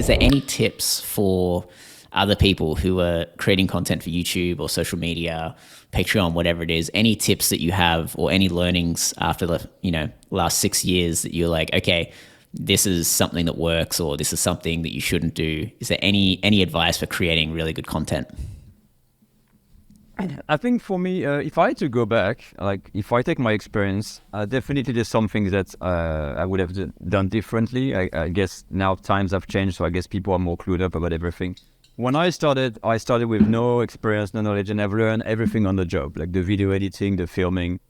is there any tips for other people who are creating content for YouTube or social media, Patreon, whatever it is? Any tips that you have or any learnings after the, last 6 years that you're like, okay, this is something that works or this is something that you shouldn't do? Is there any advice for creating really good content? I think for me, if I had to go back, like if I take my experience, definitely there's some things that I would have done differently. I guess now times have changed, so I guess people are more clued up about everything. When I started with no experience, no knowledge, and I've learned everything on the job, like the video editing, the filming.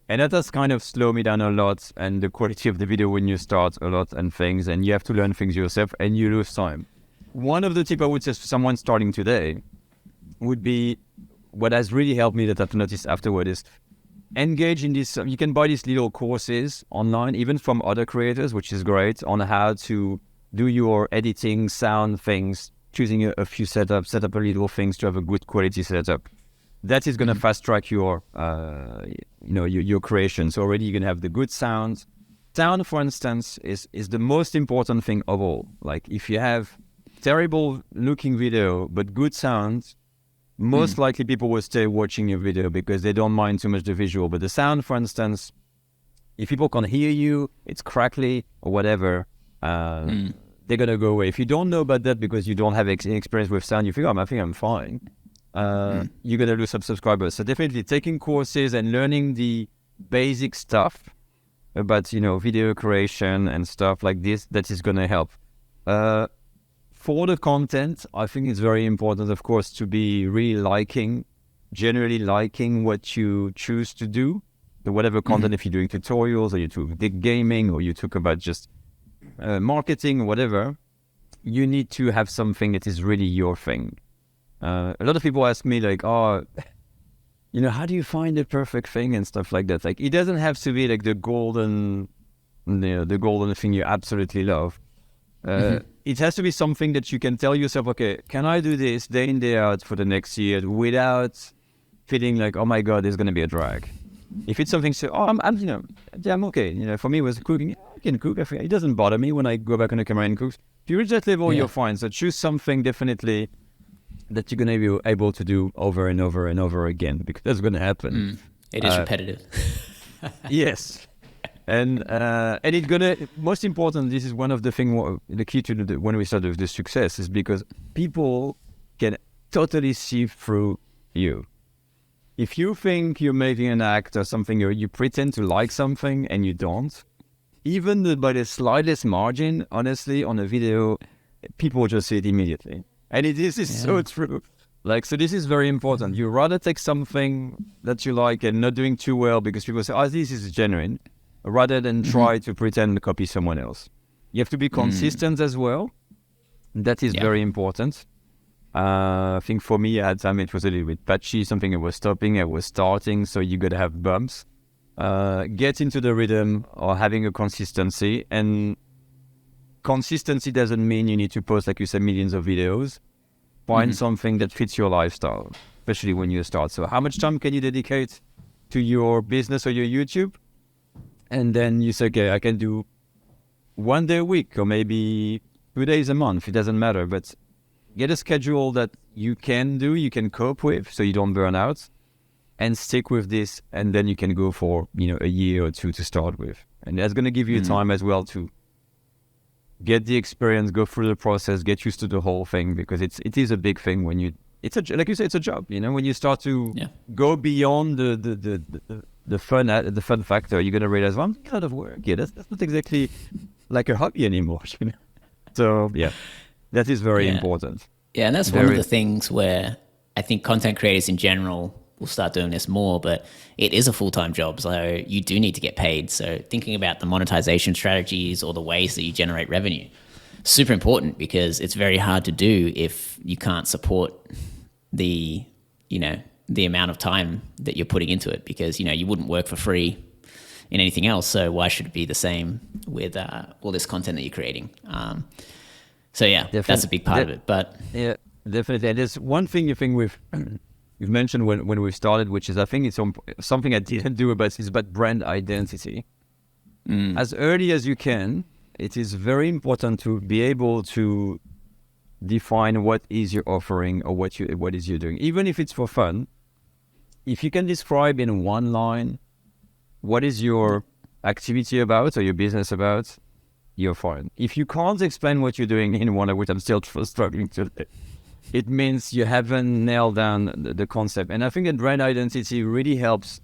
And that has kind of slowed me down a lot, and the quality of the video when you start a lot and things, and you have to learn things yourself and you lose time. One of the tips I would say to someone starting today would be, what has really helped me that I've noticed afterward is engage in this. You can buy these little courses online, even from other creators, which is great, on how to do your editing, sound things, choosing a few setups, set up a little things to have a good quality setup. That is going to fast track your creation. So already you're going to have the good sound. Sound, for instance, is the most important thing of all. Like if you have terrible looking video, but good sound, most likely people will stay watching your video because they don't mind too much the visual. But the sound, for instance, if people can't hear you, it's crackly or whatever, they're going to go away. If you don't know about that because you don't have experience with sound, you think, I think I'm fine. You're going to lose some subscribers. So definitely taking courses and learning the basic stuff about, video creation and stuff like this, that is going to help. For the content, I think it's very important, of course, to be really generally liking what you choose to do. Whatever content, if you're doing tutorials or you do gaming or you talk about just marketing or whatever, you need to have something that is really your thing. A lot of people ask me like, how do you find the perfect thing and stuff like that? Like, it doesn't have to be like the golden thing you absolutely love. It has to be something that you can tell yourself, okay, can I do this day in, day out for the next year without feeling like, oh my God, there's going to be a drag. If it's something, I'm okay. For me, it was cooking. Yeah, I can cook. It doesn't bother me when I go back on the camera and cook. If you reach that level, you're fine. So choose something definitely that you're going to be able to do over and over and over again, because that's going to happen. It is repetitive. Yes. And it's gonna, most important, this is one of the things, the key to when we start with the success is because people can totally see through you. If you think you're making an act or something, or you pretend to like something and you don't, even by the slightest margin, honestly, on a video, people just see it immediately. And this is so true. Like, so this is very important. You rather take something that you like and not doing too well because people say, this is genuine, rather than try to pretend to copy someone else. You have to be consistent as well. That is very important. I think for me at time it was a little bit patchy, something I was stopping, I was starting, so you gotta have bumps. Get into the rhythm or having a consistency. And consistency doesn't mean you need to post, like you said, millions of videos. Find something that fits your lifestyle, especially when you start. So how much time can you dedicate to your business or your YouTube? And then you say, okay, I can do 1 day a week or maybe 2 days a month. It doesn't matter, but get a schedule that you can do, you can cope with, so you don't burn out, and stick with this. And then you can go for, a year or two to start with. And that's going to give you time as well to get the experience, go through the process, get used to the whole thing, because it is a big thing when like you say, it's a job, when you start to go beyond the fun factor, you're going to realize, I'm doing a lot of work. Yeah, that's not exactly like a hobby anymore. So, that is very important. Yeah, and that's one of the things where I think content creators in general will start doing this more, but it is a full-time job, so you do need to get paid. So thinking about the monetization strategies or the ways that you generate revenue, super important, because it's very hard to do if you can't support the amount of time that you're putting into it, because, you wouldn't work for free in anything else. So why should it be the same with all this content that you're creating? That's a big part of it. But yeah, definitely. And there's one thing you've mentioned when we started, which is, I think it's something I didn't do about, is about brand identity. As early as you can, it is very important to be able to define what is your offering or what is you doing. Even if it's for fun, if you can describe in one line what is your activity about or your business about, you're fine. If you can't explain what you're doing in one, which I'm still struggling today, it means you haven't nailed down the concept. And I think that brand identity really helps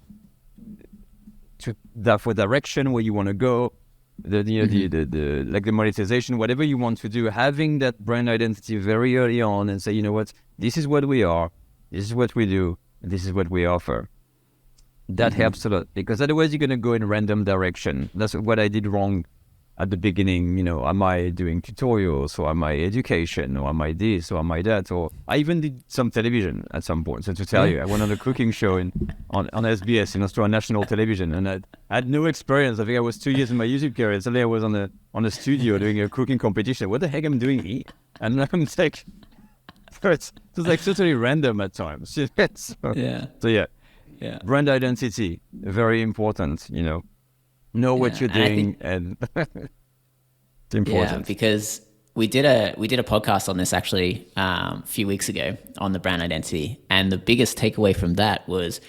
to that for direction where you want to go, the like the monetization, whatever you want to do, having that brand identity very early on and say, you know what, this is what we are, this is what we do, this is what we offer. That helps a lot, because otherwise you're going to go in random direction. That's what I did wrong at the beginning. You know, am I doing tutorials, or am I education, or am I this, or am I that? Or I even did some television at some point. So to tell you, I went on a cooking show on SBS in Australian national television, and I had no experience. I think I was 2 years in my YouTube career. Suddenly I was on a studio doing a cooking competition. What the heck am I doing here? And I'm like, it's like totally random at times. Yeah. Brand identity, very important, you know what you're doing, and it's important. Yeah, because we did a podcast on this actually a few weeks ago on the brand identity, and the biggest takeaway from that was,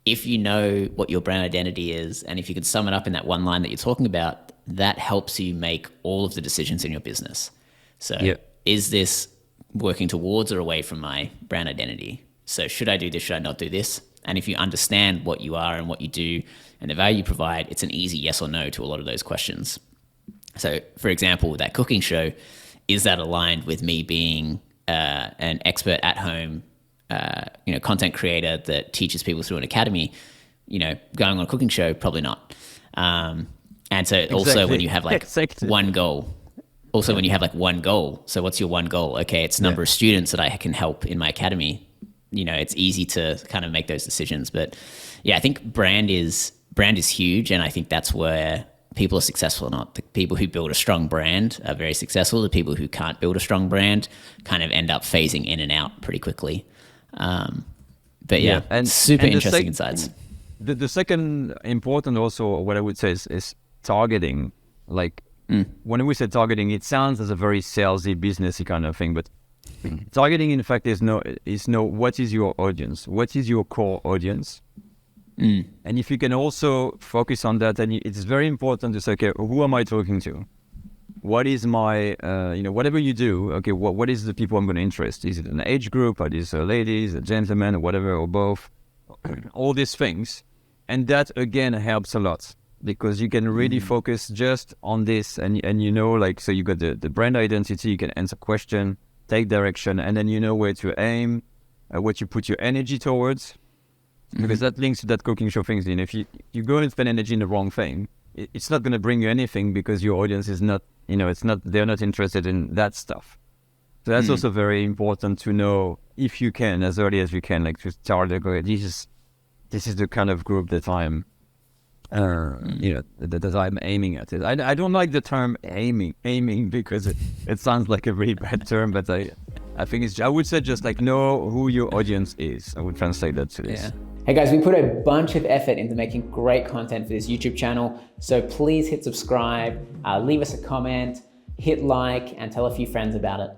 if you know what your brand identity is, and if you could sum it up in that one line that you're talking about, that helps you make all of the decisions in your business. So is this working towards or away from my brand identity? So should I do this? Should I not do this? And if you understand what you are and what you do and the value you provide, it's an easy yes or no to a lot of those questions. So, for example, with that cooking show, is that aligned with me being an expert at home, content creator that teaches people through an academy? Going on a cooking show, probably not. And so also when you have like one goal, so what's your one goal? Okay, it's number of students that I can help in my academy. It's easy to kind of make those decisions. But yeah, I think brand is huge. And I think that's where people are successful or not. The people who build a strong brand are very successful. The people who can't build a strong brand kind of end up phasing in and out pretty quickly. But and super interesting insights. The second important also, what I would say is targeting. Like when we say targeting, it sounds as a very salesy, businessy kind of thing, but targeting, in fact, is what is your audience? What is your core audience? And if you can also focus on that, then it's very important to say, okay, who am I talking to? What is my, whatever you do, okay, what is the people I'm going to interest? Is it an age group? Are these ladies, a gentleman, or whatever, or both? All these things. And that, again, helps a lot, because you can really focus just on this. And so you got the brand identity, you can answer question, take direction, and then you know where to aim, what you put your energy towards, because that links to that cooking show things. If you go and spend energy in the wrong thing, it's not going to bring you anything, because your audience is not, they're not interested in that stuff. So that's also very important to know, if you can, as early as you can, like to target, this is the kind of group that I'm that I'm aiming at it. I don't like the term aiming because it sounds like a really bad term, but I think I would say just like know who your audience is. I would translate that to this. Yeah. Hey guys, we put a bunch of effort into making great content for this YouTube channel. So please hit subscribe, leave us a comment, hit like, and tell a few friends about it.